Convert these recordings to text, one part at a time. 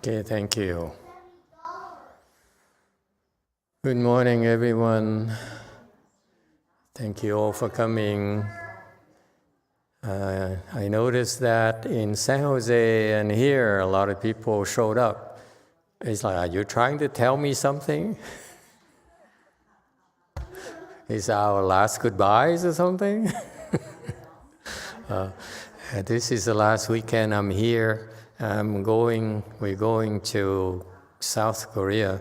Okay, thank you. Good morning, everyone. Thank you all for coming. I noticed that in San Jose and here, a lot of people showed up. It's like, are you trying to tell me something? Is our last goodbyes or something? This is the last weekend I'm here. We're going to South Korea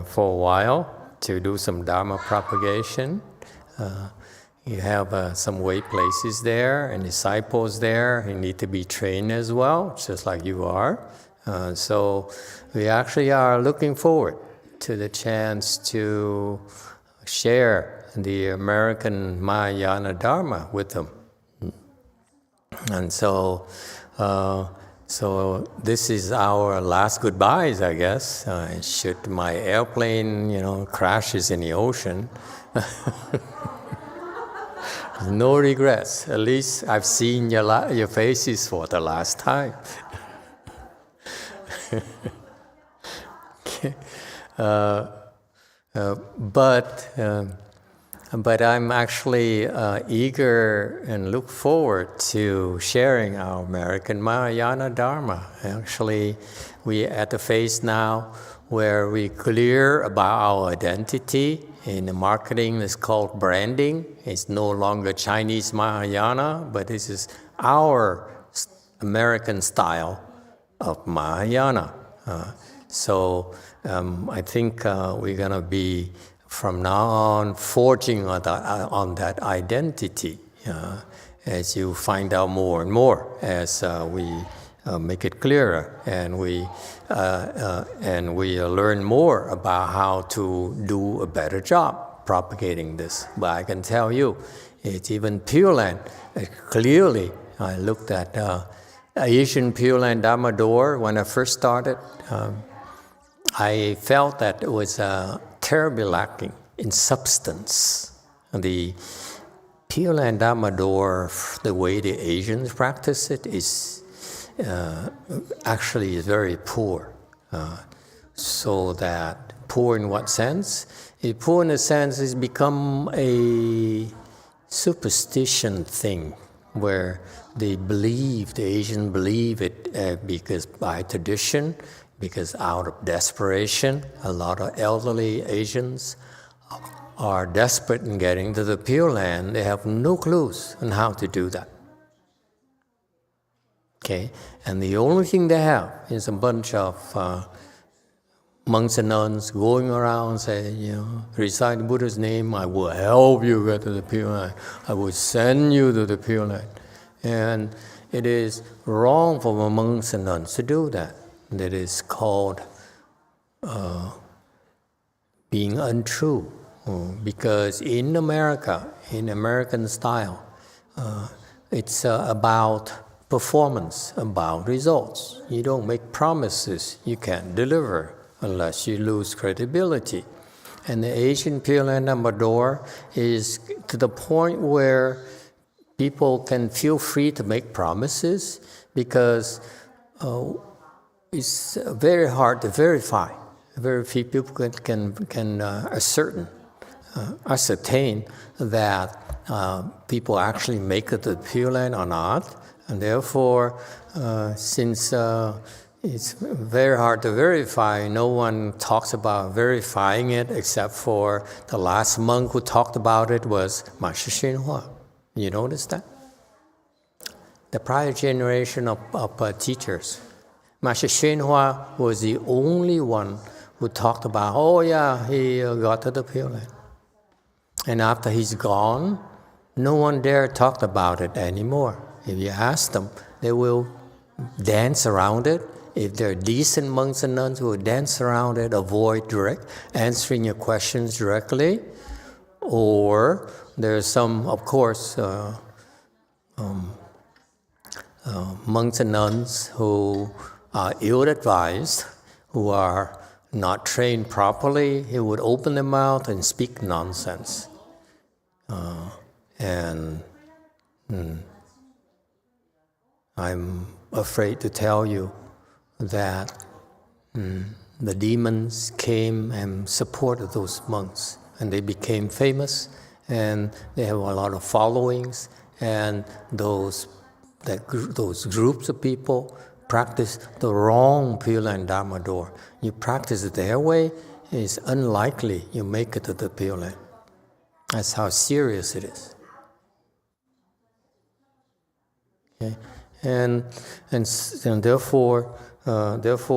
for a while to do some Dharma propagation. You have some way places there and disciples there. You need to be trained as well, just like you are. So we actually are looking forward to the chance to share the American Mahayana Dharma with them. And so this is our last goodbyes, I guess. Should my airplane, crashes in the ocean, no regrets. At least I've seen your faces for the last time. Okay. But I'm actually eager and look forward to sharing our American Mahayana Dharma. Actually, we're at the phase now where we're clear about our identity. In the marketing, it's called branding. It's no longer Chinese Mahayana, but this is our American style of Mahayana. So I think we're going to be, from now on, forging on that identity as you find out more and more as we make it clearer and we learn more about how to do a better job propagating this. But I can tell you, it's even Pureland. Clearly, I looked at Asian Pureland Dharma door when I first started. I felt that it was terribly lacking in substance. The Pureland Dharma door, the way the Asians practice it, is actually very poor. So that poor in what sense? Poor in the sense it's become a superstition thing where the Asians believe it because by tradition, because out of desperation, a lot of elderly Asians are desperate in getting to the Pure Land. They have no clues on how to do that. Okay, and the only thing they have is a bunch of monks and nuns going around saying, recite Buddha's name, I will help you get to the Pure Land. I will send you to the Pure Land. And it is wrong for the monks and nuns to do that. That is called being untrue. Because in America, in American style, it's about performance, about results. You don't make promises you can't deliver unless you lose credibility. And the Asian Pure Land Dharma is to the point where people can feel free to make promises because it's very hard to verify. Very few people can ascertain that people actually make it to the Pure Land or not. And therefore, since it's very hard to verify, no one talks about verifying it except for the last monk who talked about it was Master YongHua. You notice that? The prior generation of teachers. Master YongHua was the only one who talked about, he got to the Pure Land. And after he's gone, no one dare talk about it anymore. If you ask them, they will dance around it. If they're decent monks and nuns who will dance around it, avoid answering your questions directly. Or there's some, of course, monks and nuns who are ill-advised, who are not trained properly, he would open their mouth and speak nonsense. I'm afraid to tell you that the demons came and supported those monks, and they became famous, and they have a lot of followings, and those groups of people practice the wrong Pureland Dharma door. You practice it their way, it's unlikely you make it to the Pureland. That's how serious it is. Okay? And therefore, that's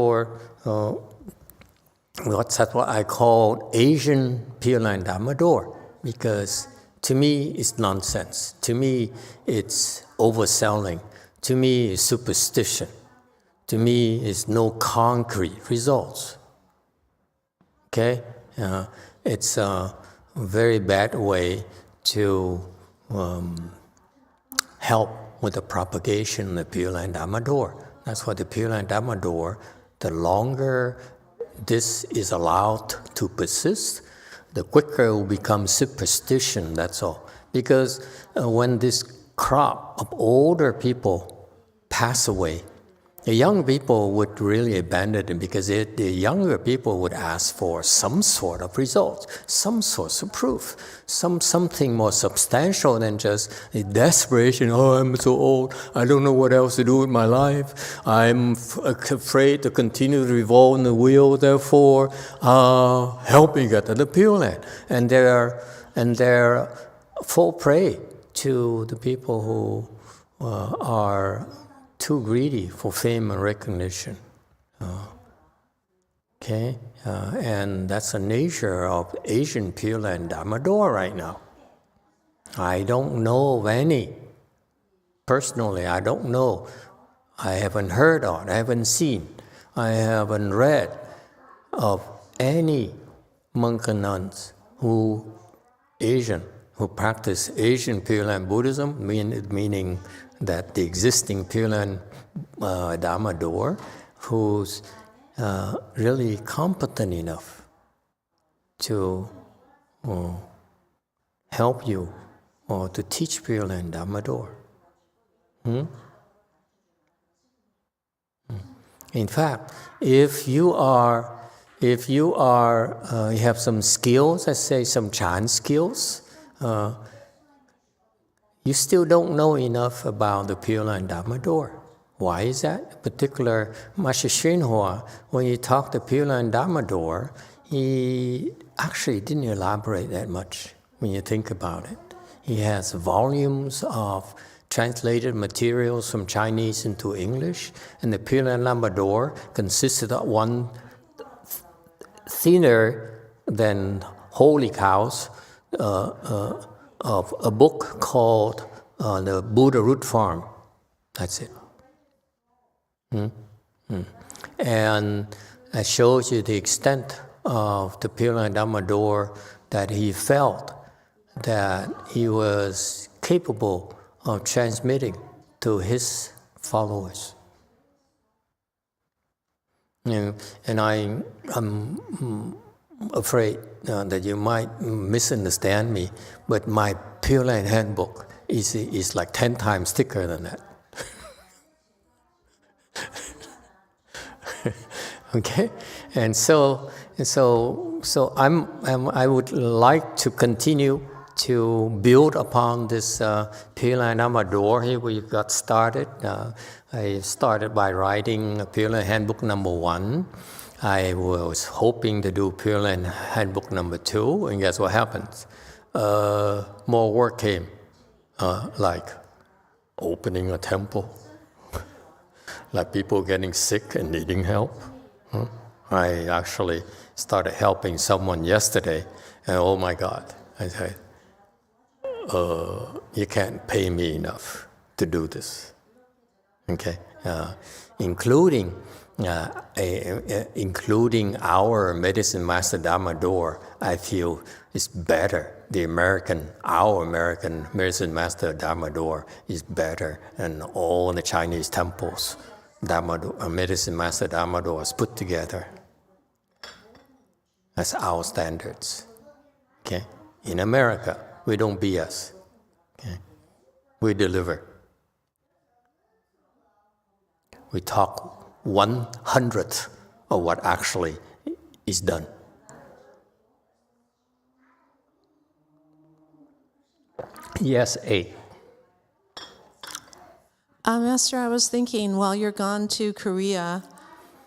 what I call Asian Pureland Dharma door, because to me it's nonsense. To me it's overselling. To me it's superstition. To me it's no concrete results. Okay? It's a very bad way to help with the propagation of the Pureland Dharma door. That's why the Pureland Dharma door, the longer this is allowed to persist, the quicker it will become superstition, that's all. Because when this crop of older people pass away, the young people would really abandon it, because the younger people would ask for some sort of results, some sort of proof, something more substantial than just a desperation. Oh, I'm so old, I don't know what else to do with my life. I'm afraid to continue to revolve in the wheel, therefore help me get to the Pure Land. And they're full prey to the people who are too greedy for fame and recognition. And that's the nature of Asian Pureland Dharma door right now. I don't know of any. Personally, I don't know. I haven't heard of, I haven't seen, I haven't read of any monk and nuns who practice Asian Pureland Buddhism, meaning that the existing Pureland Dharma door, who's really competent enough to help you or to teach Pureland Dharma door. In fact, if you have some skills, let's say some Chan skills, you still don't know enough about the Pureland Dharma door. Why is that? In particular, Master YongHua, when he talked the Pureland Dharma door, he actually didn't elaborate that much when you think about it. He has volumes of translated materials from Chinese into English, and the Pureland Dharma door consisted of one thinner than Holy Cows, of a book called The Buddha Root Farm. That's it. And that shows you the extent of the Pureland Dharma door, that he felt that he was capable of transmitting to his followers. And I'm afraid that you might misunderstand me, but my Pureland handbook is like 10 times thicker than that. Okay, and so I would like to continue to build upon this Pureland Dharma door. Here we got started. I started by writing Pureland Handbook number 1. I was hoping to do Pureland Handbook number 2, and guess what happened? More work came, like opening a temple, like people getting sick and needing help. I actually started helping someone yesterday, and oh my God, I said, you can't pay me enough to do this. Okay, including our Medicine Master Dharma door, I feel is better. Our American Medicine Master Dharma door is better than all the Chinese temples. Medicine Master Dharma doors put together. That's our standards. Okay, in America, we don't BS. Okay, we deliver. We talk 1/100 of what actually is done. Yes, 8. Master, I was thinking, while you're gone to Korea,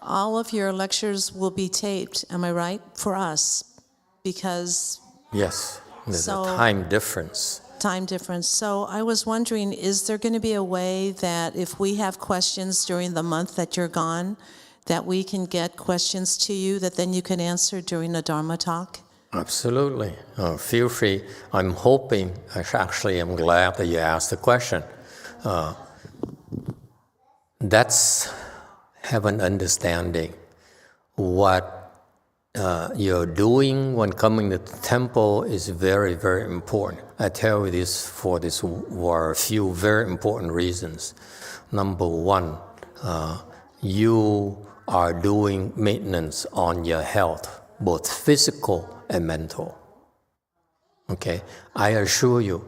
all of your lectures will be taped, am I right, for us? Because... Yes, there's a time difference. Time difference. So I was wondering, is there going to be a way that if we have questions during the month that you're gone, that we can get questions to you that then you can answer during the Dharma talk? Absolutely. Feel free. I'm hoping, actually I'm glad that you asked the question. That's have an understanding what you're doing when coming to the temple is very, very important. I tell you this for a few very important reasons. Number one, you are doing maintenance on your health, both physical and mental. Okay, I assure you,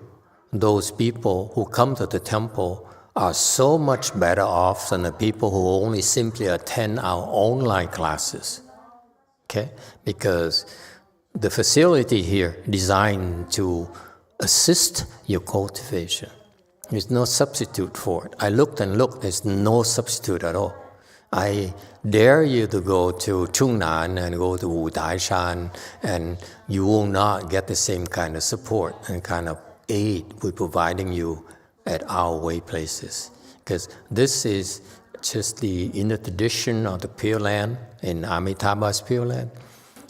those people who come to the temple are so much better off than the people who only simply attend our online classes. Okay, because the facility here designed to assist your cultivation. There's no substitute for it. I looked and looked, there's no substitute at all. I dare you to go to Chungnan and go to Wu Daishan, and you will not get the same kind of support and kind of aid we're providing you at our way places. Because this is just the inner tradition of the Pureland, in Amitabha's Pureland.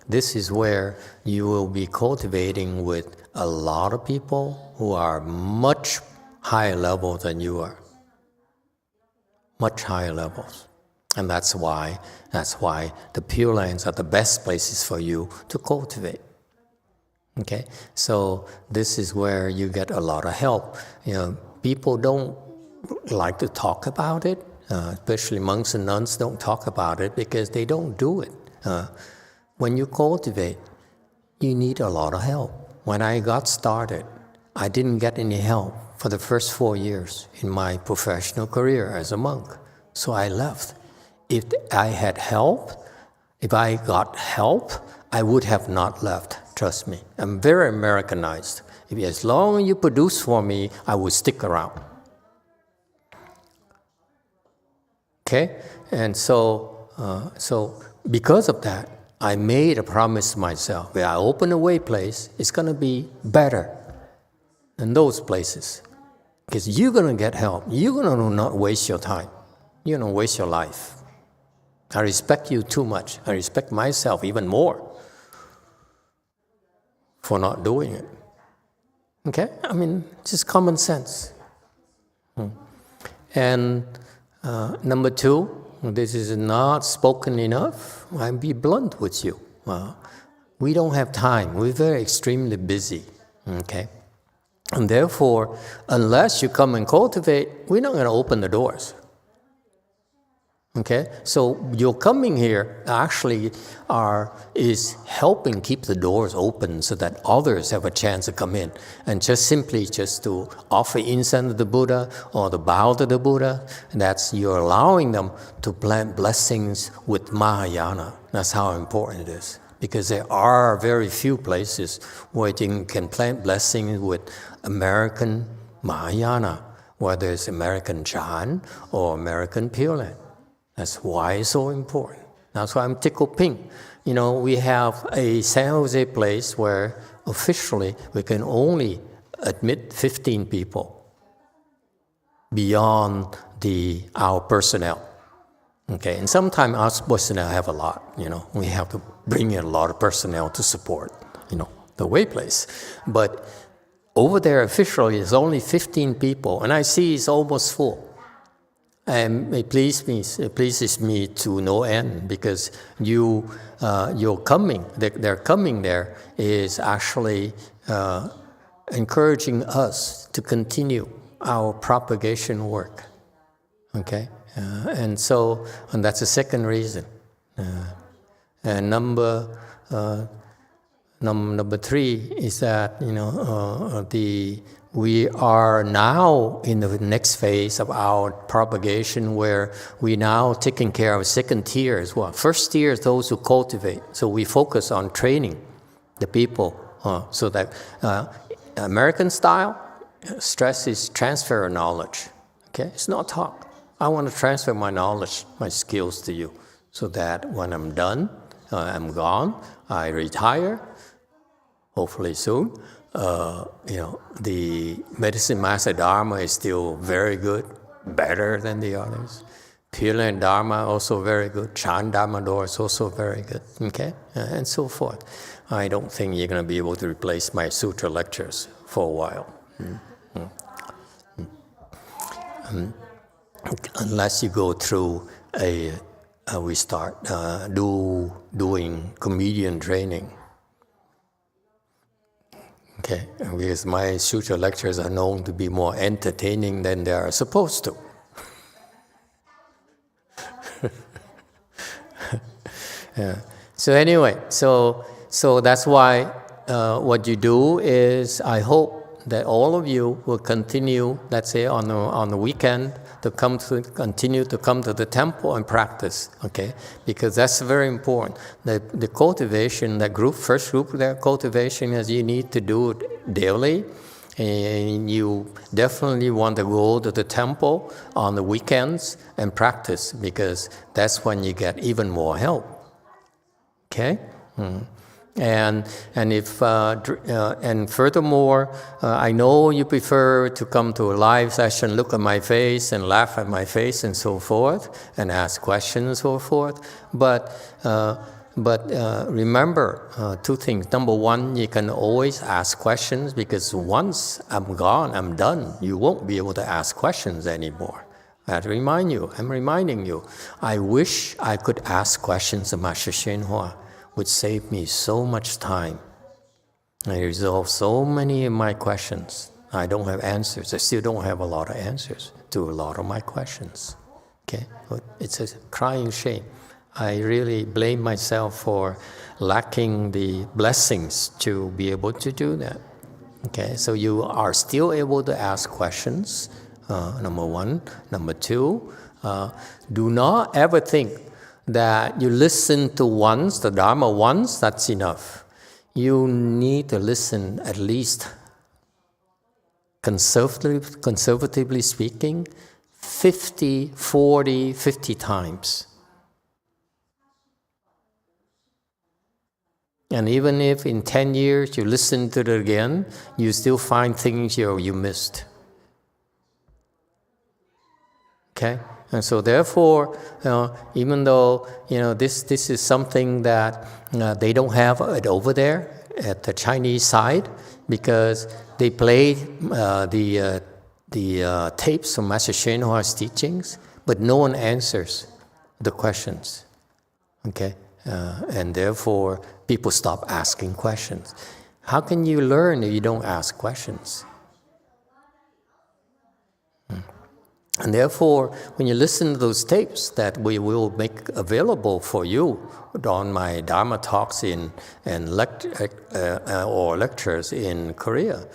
This is where you will be cultivating with a lot of people who are much higher level than you are. Much higher levels. And that's why the Pure Lands are the best places for you to cultivate. Okay? So this is where you get a lot of help. You know, people don't like to talk about it, especially monks and nuns don't talk about it because they don't do it. When you cultivate, you need a lot of help. When I got started, I didn't get any help for the first 4 years in my professional career as a monk. So I left. If I had help, if I got help, I would have not left, trust me. I'm very Americanized. As long as you produce for me, I will stick around. Okay? And so because of that, I made a promise to myself. When I open a way place, it's going to be better than those places. Because you're going to get help. You're going to not waste your time. You're going to waste your life. I respect you too much. I respect myself even more for not doing it. Okay? I mean, just common sense. And number 2, this is not spoken enough. I'll be blunt with you. We don't have time. We're very extremely busy. Okay? And therefore, unless you come and cultivate, we're not going to open the doors. Okay, so your coming here actually is helping keep the doors open so that others have a chance to come in, and just to offer incense to the Buddha or the bow to the Buddha. That's you're allowing them to plant blessings with Mahayana. That's how important it is, because there are very few places where you can plant blessings with American Mahayana, whether it's American Chan or American Pure Land. That's why it's so important. That's why I'm tickled pink. You know, we have a San Jose place where officially we can only admit 15 people beyond our personnel. Okay, and sometimes our personnel have a lot, you know. We have to bring in a lot of personnel to support, you know, the way place. But over there officially it's only 15 people, and I see it's almost full. And it pleases me to no end, because you're coming, their coming there is actually encouraging us to continue our propagation work. Okay, and that's the second reason. And number 3 is that we are now in the next phase of our propagation where we now taking care of second tier as well. First tier is those who cultivate. So we focus on training the people so that American style, stress is transfer of knowledge. Okay, it's not talk. I want to transfer my knowledge, my skills to you, so that when I'm done, I'm gone, I retire, hopefully soon. The medicine master Dharma is still very good, better than the others. Pureland Dharma also very good. Chan Dharma door is also very good. Okay, and so forth. I don't think you're going to be able to replace my sutra lectures for a while. Unless you go through we start doing comedian training. Okay, because my sutra lectures are known to be more entertaining than they are supposed to. Yeah. So anyway, so that's why what you do is, I hope that all of you will continue, let's say on the weekend, continue to come to the temple and practice, okay? Because that's very important. The cultivation, that first group, that cultivation is you need to do it daily, and you definitely want to go to the temple on the weekends and practice, because that's when you get even more help, okay? And furthermore, I know you prefer to come to a live session, look at my face and laugh at my face and so forth, and ask questions and so forth. But remember two things. Number one, you can always ask questions, because once I'm gone, I'm done. You won't be able to ask questions anymore. I have to remind you. I'm reminding you. I wish I could ask questions of Master YongHua. Would save me so much time. I resolve so many of my questions. I don't have answers. I still don't have a lot of answers to a lot of my questions. Okay, it's a crying shame. I really blame myself for lacking the blessings to be able to do that. Okay, so you are still able to ask questions, number one. Number two, do not ever think that you listen to once, the Dharma once, that's enough. You need to listen at least, conservatively speaking, 50 times. And even if in 10 years you listen to it again, you still find things you missed. Okay? And so therefore, even though this is something that they don't have it over there at the Chinese side, because they play the tapes of Master YongHua's teachings, but no one answers the questions. Okay, and therefore people stop asking questions. How can you learn if you don't ask questions? And therefore, when you listen to those tapes that we will make available for you on my Dharma talks or lectures in Korea,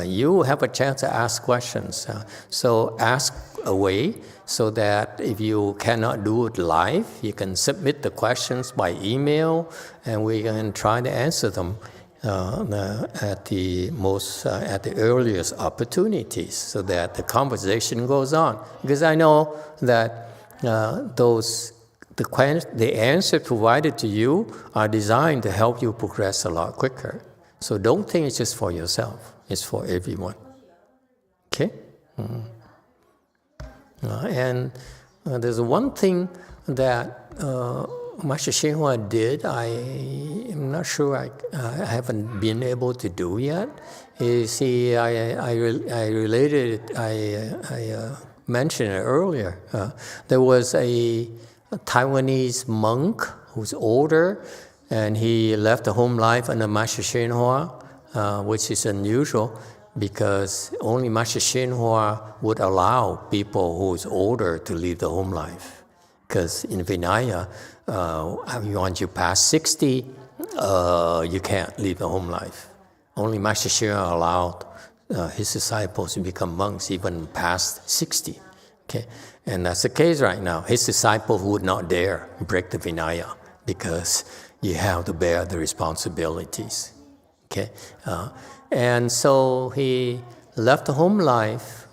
you have a chance to ask questions. So ask away, so that if you cannot do it live, you can submit the questions by email, and we can try to answer them at the earliest opportunities, so that the conversation goes on. Because I know that the answer provided to you are designed to help you progress a lot quicker. So don't think it's just for yourself; it's for everyone. Okay. And there's one thing that Master YongHua did, I am not sure I haven't been able to do yet, is I mentioned it earlier. There was a Taiwanese monk who's older, and he left the home life under Master YongHua, which is unusual, because only Master YongHua would allow people who's older to leave the home life. Because in Vinaya, once you pass 60, you can't leave the home life. Only Master YongHua allowed his disciples become monks even past 60. Okay, and that's the case right now. His disciples would not dare break the Vinaya because you have to bear the responsibilities. Okay, and so he left the home life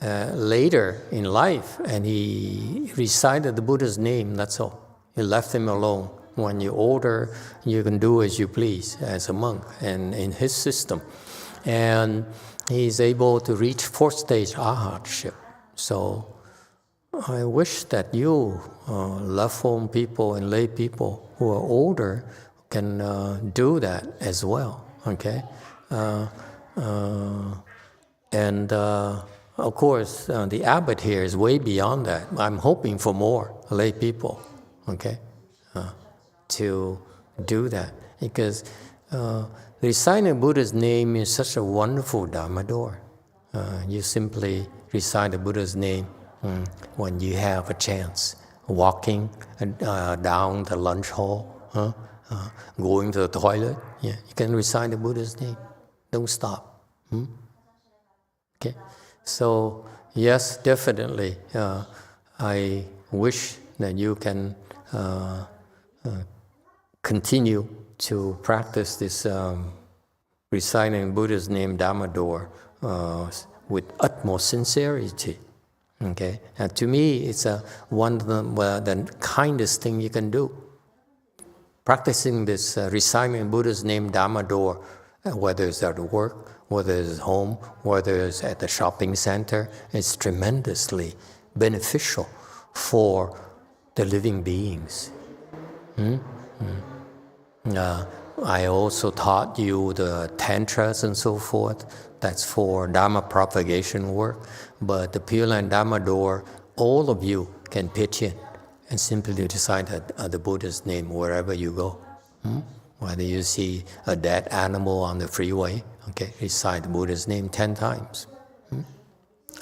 later in life, and he recited the Buddha's name. That's all. He left him alone. When you're older, you can do as you please as a monk, and in his system, and he's able to reach fourth stage arhatship. So I wish that you, left home people and lay people who are older, can do that as well. Okay, and of course, the abbot here is way beyond that. I'm hoping for more lay people. Okay, to do that, because reciting Buddha's name is such a wonderful Dharma door. You simply recite the Buddha's name when you have a chance, walking down the lunch hall, going to the toilet. Yeah, you can recite the Buddha's name. Don't stop. Okay, so yes, definitely. I wish that you can continue to practice this reciting Buddha's name Dharma door with utmost sincerity. Okay, and to me, it's one of the kindest thing you can do. Practicing this reciting Buddha's name Dharma door, whether it's at work, whether it's at home, whether it's at the shopping center, it's tremendously beneficial for the living beings. I also taught you the tantras and so forth. That's for Dharma propagation work. But the Pureland Dharma door, all of you can pitch in and simply recite the Buddha's name wherever you go. Whether you see a dead animal on the freeway, okay, recite the Buddha's name 10 times.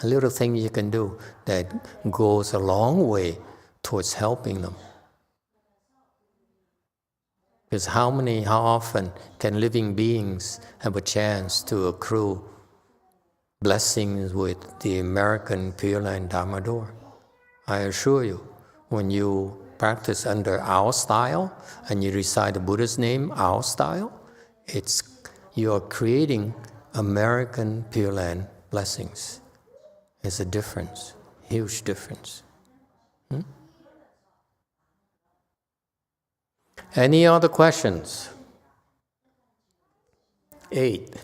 A little thing you can do that goes a long way towards helping them. Because how often can living beings have a chance to accrue blessings with the American Pureland Dharma door? I assure you, when you practice under our style and you recite the Buddha's name, our style, you are creating American Pureland blessings. It's a difference, huge difference. Any other questions? 8.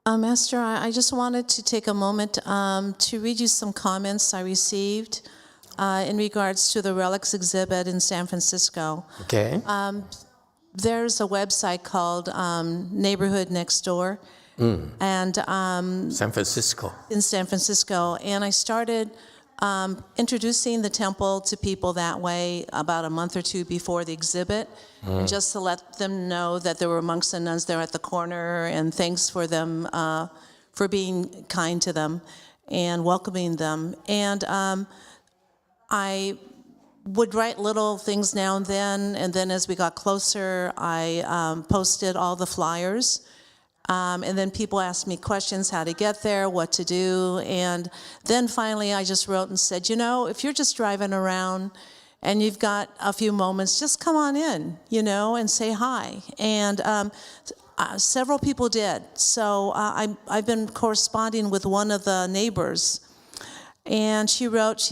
Master, I just wanted to take a moment to read you some comments I received in regards to the relics exhibit in San Francisco. Okay. There's a website called Neighborhood Next Door, and San Francisco. In San Francisco, and I started introducing the temple to people that way about a month or two before the exhibit, just to let them know that there were monks and nuns there at the corner, and thanks for them for being kind to them and welcoming them. And I would write little things now and then as we got closer, I posted all the flyers. And then people asked me questions, how to get there, what to do. And then finally I just wrote and said, if you're just driving around and you've got a few moments, just come on in, and say hi. And several people did. So I've been corresponding with one of the neighbors. And she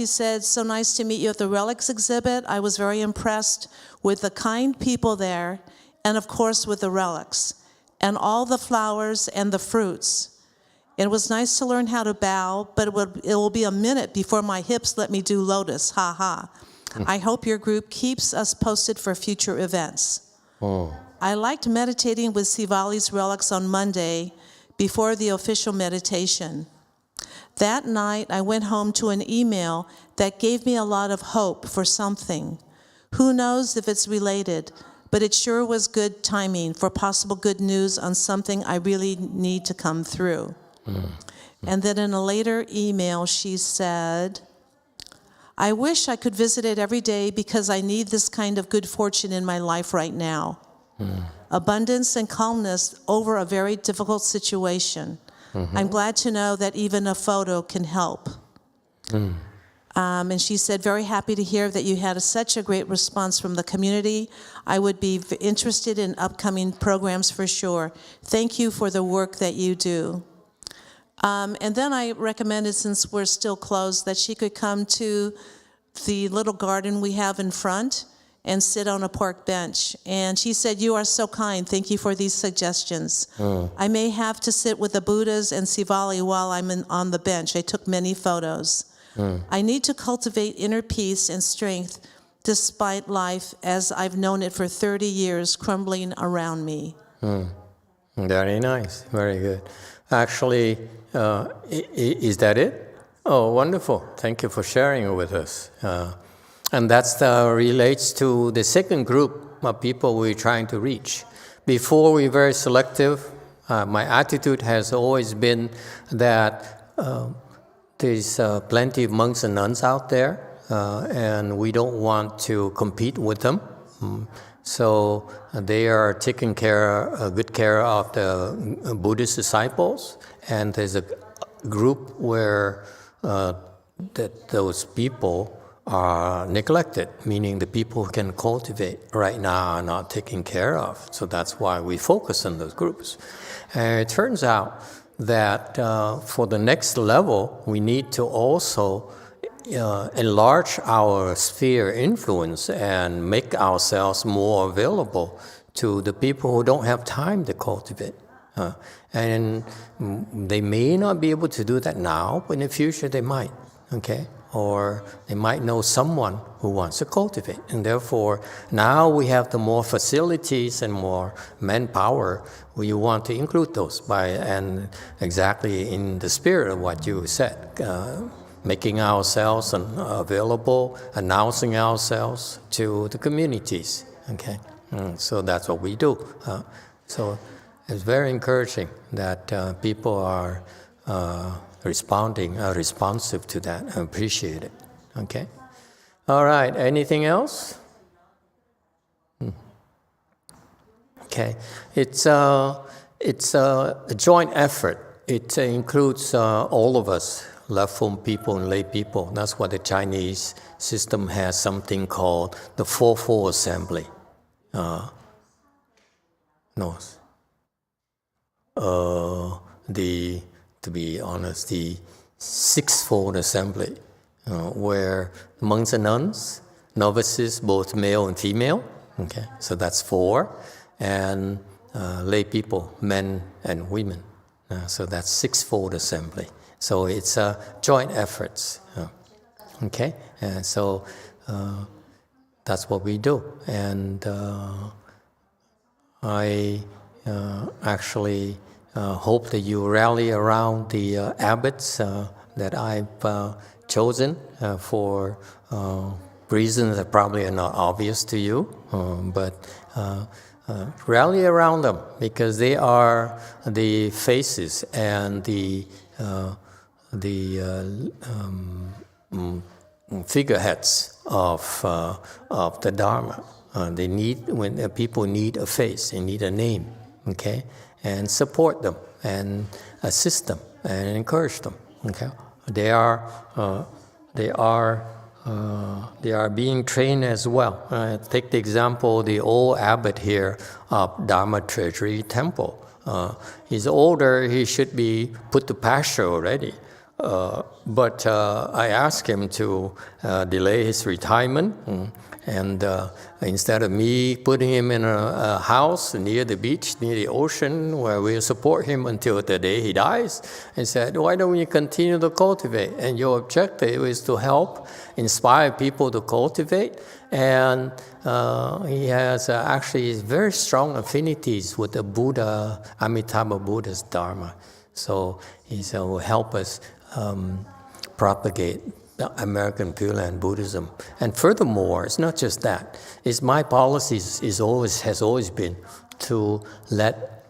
said, so nice to meet you at the relics exhibit. I was very impressed with the kind people there, and of course with the relics, and all the flowers and the fruits. It was nice to learn how to bow, but it will be a minute before my hips let me do lotus, ha ha. I hope your group keeps us posted for future events. I liked meditating with Sivali's relics on Monday before the official meditation. That night, I went home to an email that gave me a lot of hope for something. Who knows if it's related, but it sure was good timing for possible good news on something I really need to come through. And then in a later email, she said, I wish I could visit it every day because I need this kind of good fortune in my life right now. abundance and calmness over a very difficult situation. I'm glad to know that even a photo can help. And she said, very happy to hear that you had such a great response from the community. I would be interested in upcoming programs for sure. Thank you for the work that you do. And then I recommended, since we're still closed, that she could come to the little garden we have in front and sit on a park bench. And she said, you are so kind. Thank you for these suggestions. I may have to sit with the Buddhas and Sivali while I'm on the bench. I took many photos. I need to cultivate inner peace and strength despite life as I've known it for 30 years crumbling around me. Very nice. Very good. Actually, is that it? Oh, wonderful. Thank you for sharing it with us. And that relates to the second group of people we're trying to reach. Before, we were very selective. My attitude has always been that there's plenty of monks and nuns out there, and we don't want to compete with them. So they are taking good care of the Buddhist disciples, and there's a group where those people are neglected, meaning the people who can cultivate right now are not taken care of. So that's why we focus on those groups. And it turns out that for the next level, we need to also enlarge our sphere influence and make ourselves more available to the people who don't have time to cultivate. And they may not be able to do that now, but in the future they might, okay? Or they might know someone who wants to cultivate. And therefore, now we have the more facilities and more manpower. We want to include those and exactly in the spirit of what you said, making ourselves available, announcing ourselves to the communities, okay? So that's what we do. So it's very encouraging that people are responsive to that. I appreciate it. Okay. All right. Anything else? Okay. It's a joint effort. It includes all of us, left-form people and lay people. That's what the Chinese system has something called the 4-4 assembly. To be honest, the 6-fold assembly, where monks and nuns, novices, both male and female, okay, so that's 4, and lay people, men and women, so that's 6-fold assembly. So it's joint efforts, okay, and so that's what we do, and I actually hope that you rally around the abbots that I've chosen for reasons that probably are not obvious to you, but rally around them because they are the faces and the figureheads of the Dharma. When people need a face, they need a name, okay? And support them and assist them and encourage them. Okay, they are being trained as well. Take the example, the old abbot here of Dharma Treasury Temple. He's older; he should be put to pasture already. But I asked him to delay his retirement. And instead of me putting him in a house near the beach, near the ocean, where we'll support him until the day he dies, I said, why don't you continue to cultivate? And your objective is to help inspire people to cultivate. And he has actually very strong affinities with the Buddha, Amitabha Buddha's Dharma. So he will help us propagate American Pureland Buddhism. And furthermore, it's not just that. It's my policy has always been to let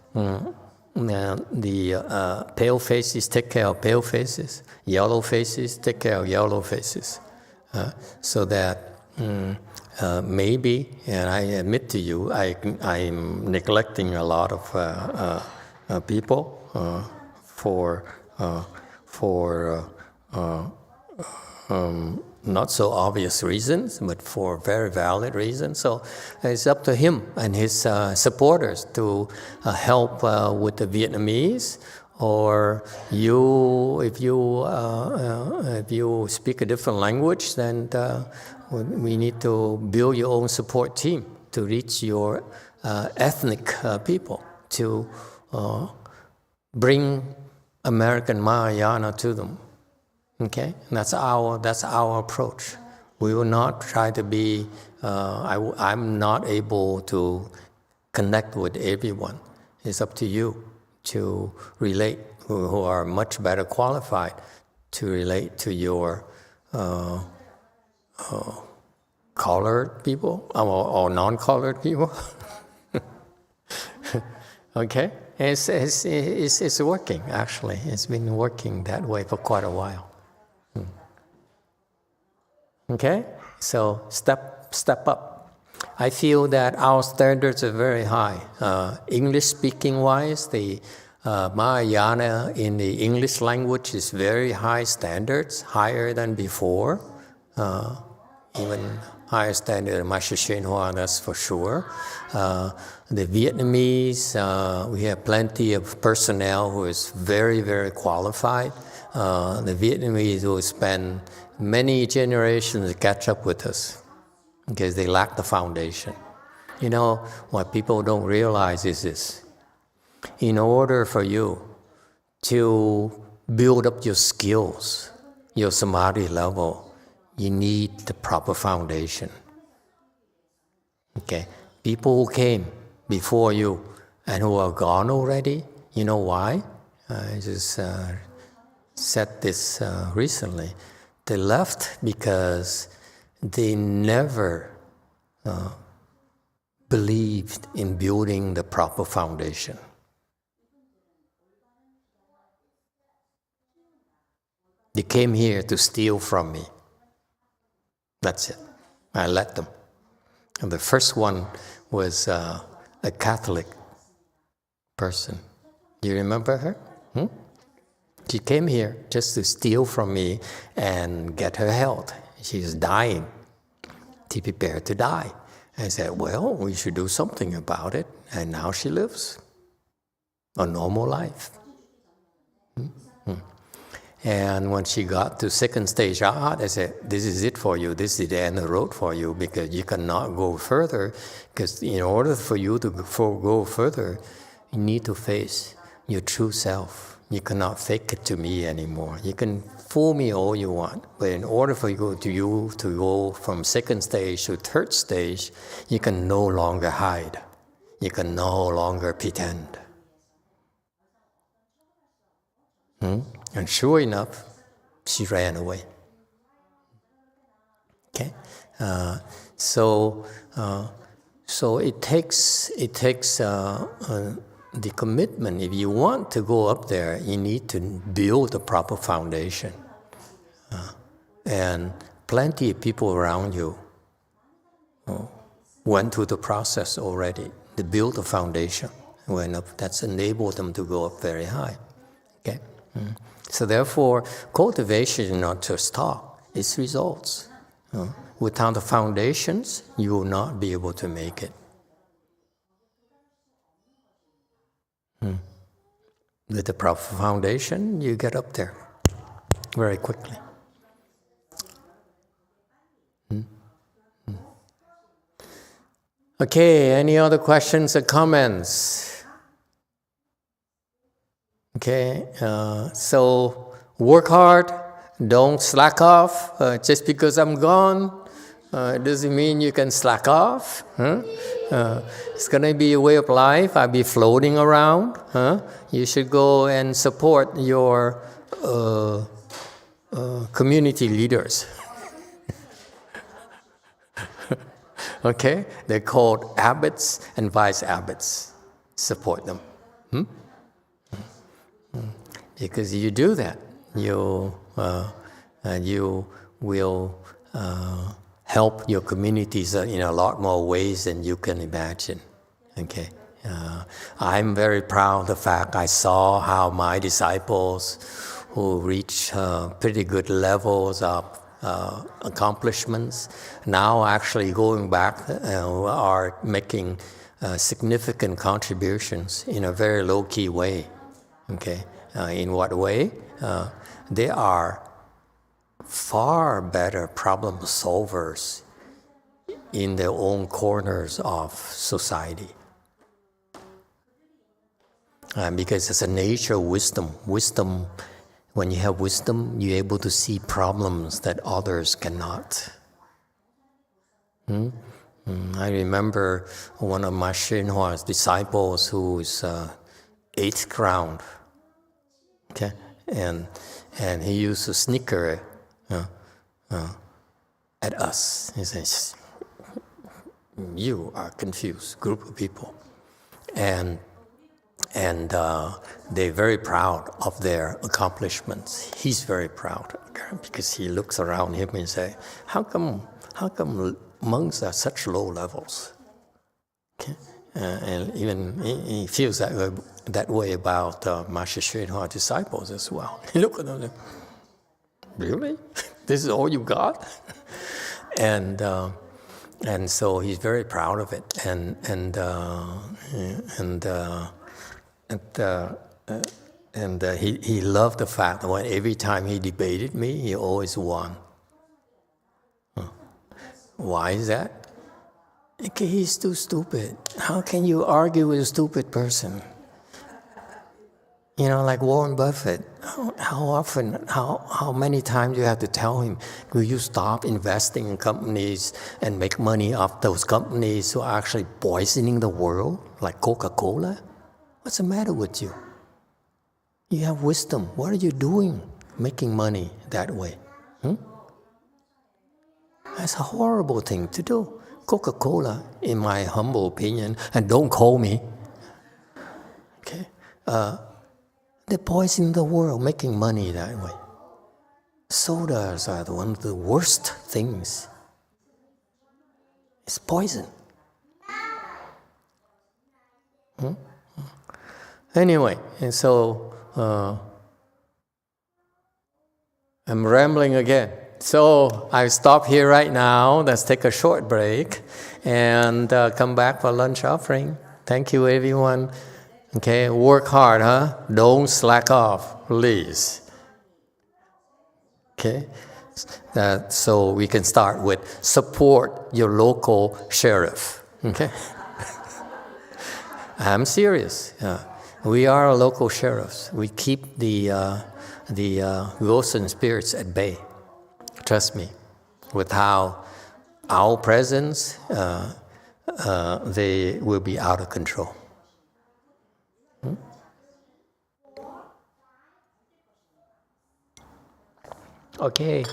the pale faces take care of pale faces, yellow faces take care of yellow faces, so that Maybe, and I admit to you, I'm neglecting a lot of people for not so obvious reasons, but for very valid reasons. So it's up to him and his supporters to help with the Vietnamese. Or if you speak a different language, then we need to build your own support team to reach your ethnic people, to bring American Mahayana to them. Okay, that's our approach. We will not try to be. I'm not able to connect with everyone. It's up to you to relate, who are much better qualified to relate to your colored people or non-colored people. Okay, it's working actually. It's been working that way for quite a while. Okay, so step up. I feel that our standards are very high. English speaking wise, the Mahayana in the English language is very high standards, higher than before, even higher standard than YongHua, that's for sure. The Vietnamese, we have plenty of personnel who is very, very qualified. The Vietnamese will spend many generations to catch up with us because they lack the foundation. You know, what people don't realize is this. In order for you to build up your skills, your samadhi level, you need the proper foundation. Okay? People who came before you and who are gone already, you know why? I just said this recently. They left because they never believed in building the proper foundation. They came here to steal from me. That's it. I let them. And the first one was a Catholic person. Do you remember her? She came here just to steal from me and get her health. She's dying. She prepared to die. I said, well, we should do something about it. And now she lives a normal life. And when she got to second stage art, I said, this is it for you. This is the end of the road for you because you cannot go further. Because in order for you to go further, you need to face your true self. You cannot fake it to me anymore. You can fool me all you want. But in order for you to go from second stage to third stage, you can no longer hide. You can no longer pretend. And sure enough, she ran away. Okay, so it takes the commitment. If you want to go up there, you need to build a proper foundation, and plenty of people around you went through the process already to build a foundation. Went up. That's enabled them to go up very high. Okay. So therefore, cultivation is not just talk, it's results. Without the foundations, you will not be able to make it. With the proper foundation, you get up there very quickly. Okay, any other questions or comments? Okay, so work hard, don't slack off. Just because I'm gone, it doesn't mean you can slack off. It's going to be a way of life. I'll be floating around. You should go and support your community leaders. Okay, they're called abbots and vice abbots. Support them. Because you do that, you will help your communities in a lot more ways than you can imagine. Okay, I'm very proud of the fact I saw how my disciples who reach pretty good levels of accomplishments now actually going back are making significant contributions in a very low-key way. Okay, in what way? They are far better problem solvers in their own corners of society. Because it's a nature of wisdom. Wisdom, when you have wisdom, you're able to see problems that others cannot. I remember one of my YongHua's disciples who is 8th ground. Okay, and he used to snicker at us. He says, "You are confused group of people," and they're very proud of their accomplishments. He's very proud because he looks around him and say, "How come monks are such low levels?" Okay? And even he feels that way about Master YongHua disciples as well. He look at them, really? This is all you got? And so he's very proud of it, and he loved the fact that every time he debated me, he always won. Why is that? Okay, he's too stupid. How can you argue with a stupid person? Like Warren Buffett. How many times do you have to tell him, will you stop investing in companies and make money off those companies who are actually poisoning the world, like Coca-Cola? What's the matter with you? You have wisdom. What are you doing making money that way? That's a horrible thing to do. Coca-Cola, in my humble opinion, and don't call me, okay, they're poisoning the world, making money that way. Sodas are one of the worst things. It's poison. Anyway, and so I'm rambling again. So I stop here right now. Let's take a short break and come back for lunch offering. Thank you, everyone. Okay, work hard, huh? Don't slack off, please. Okay, so we can start with support your local sheriff. Okay, I'm serious. We are local sheriffs. We keep the ghosts and spirits at bay. Trust me, with how our presence, they will be out of control. Okay.